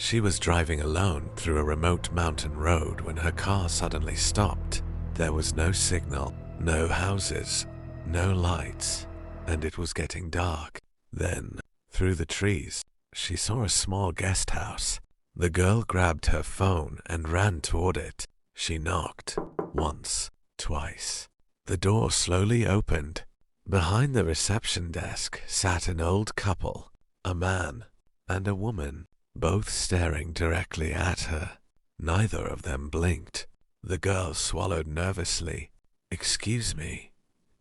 She was driving alone through a remote mountain road when her car suddenly stopped. There was no signal, no houses, no lights, and it was getting dark. Then, through the trees, she saw a small guest house. The girl grabbed her phone and ran toward it. She knocked once, twice. The door slowly opened. Behind the reception desk sat an old couple, a man and a woman, both staring directly at her. Neither of them blinked. The girl swallowed nervously. "Excuse me,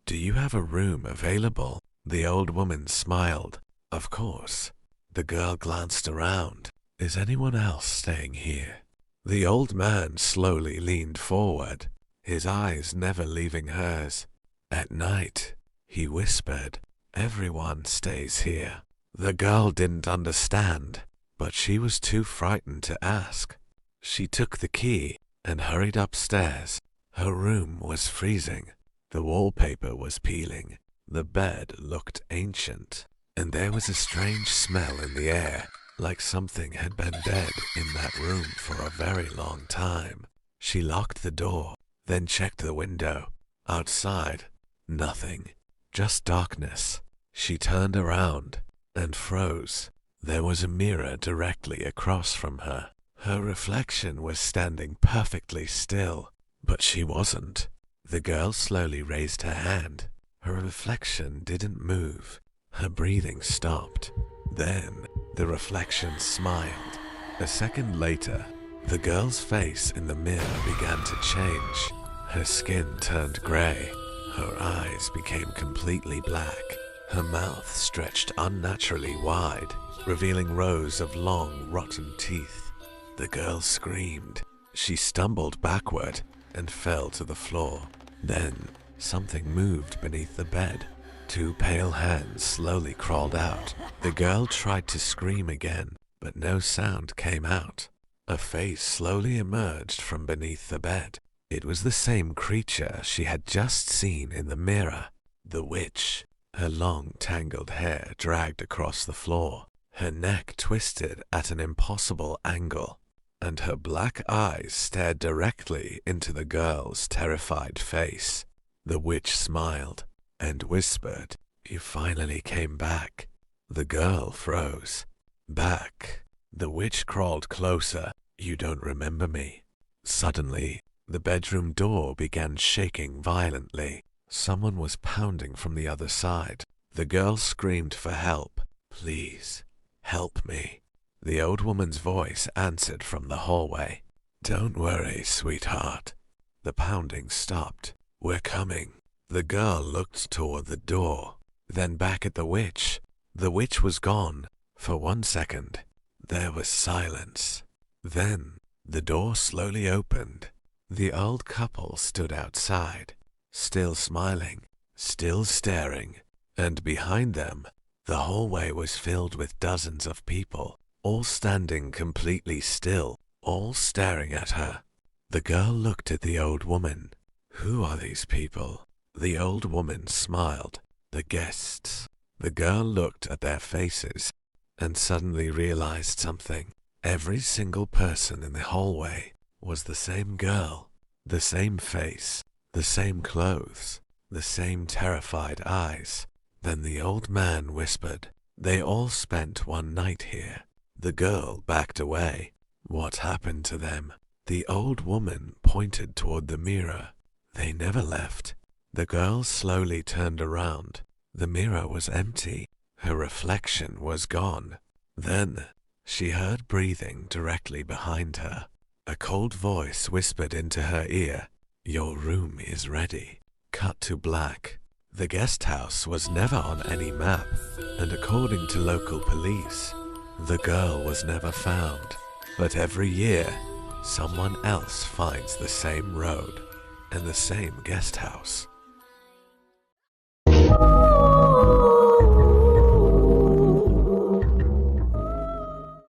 do you have a room available?" The old woman smiled. "Of course." The girl glanced around. "Is anyone else staying here?" The old man slowly leaned forward, his eyes never leaving hers. "At night," he whispered, "everyone stays here." The girl didn't understand, but she was too frightened to ask. She took the key and hurried upstairs. Her room was freezing. The wallpaper was peeling. The bed looked ancient, and there was a strange smell in the air, like something had been dead in that room for a very long time. She locked the door, then checked the window. Outside, nothing, just darkness. She turned around and froze. There was a mirror directly across from her. Her reflection was standing perfectly still, but she wasn't. The girl slowly raised her hand. Her reflection didn't move. Her breathing stopped. Then the reflection smiled. A second later, the girl's face in the mirror began to change. Her skin turned gray. Her eyes became completely black. Her mouth stretched unnaturally wide, revealing rows of long, rotten teeth. The girl screamed. She stumbled backward and fell to the floor. Then something moved beneath the bed. Two pale hands slowly crawled out. The girl tried to scream again, but no sound came out. A face slowly emerged from beneath the bed. It was the same creature she had just seen in the mirror. The witch. Her long, tangled hair dragged across the floor. Her neck twisted at an impossible angle, and her black eyes stared directly into the girl's terrified face. The witch smiled and whispered, "You finally came back." The girl froze. "Back?" The witch crawled closer. "You don't remember me?" Suddenly, the bedroom door began shaking violently. Someone was pounding from the other side. The girl screamed for help. "Please, help me." The old woman's voice answered from the hallway. "Don't worry, sweetheart." The pounding stopped. "We're coming." The girl looked toward the door, then back at the witch. The witch was gone. For 1 second, there was silence. Then the door slowly opened. The old couple stood outside, still smiling, still staring, and behind them, the hallway was filled with dozens of people, all standing completely still, all staring at her. The girl looked at the old woman. "Who are these people?" The old woman smiled. "The guests." The girl looked at their faces and suddenly realized something. Every single person in the hallway was the same girl, the same face, the same clothes, the same terrified eyes. Then the old man whispered, "They all spent one night here." The girl backed away. "What happened to them?" The old woman pointed toward the mirror. "They never left." The girl slowly turned around. The mirror was empty. Her reflection was gone. Then she heard breathing directly behind her. A cold voice whispered into her ear, "Your room is ready." Cut to black. The guest house was never on any map, and according to local police, the girl was never found. But every year, someone else finds the same road and the same guest house.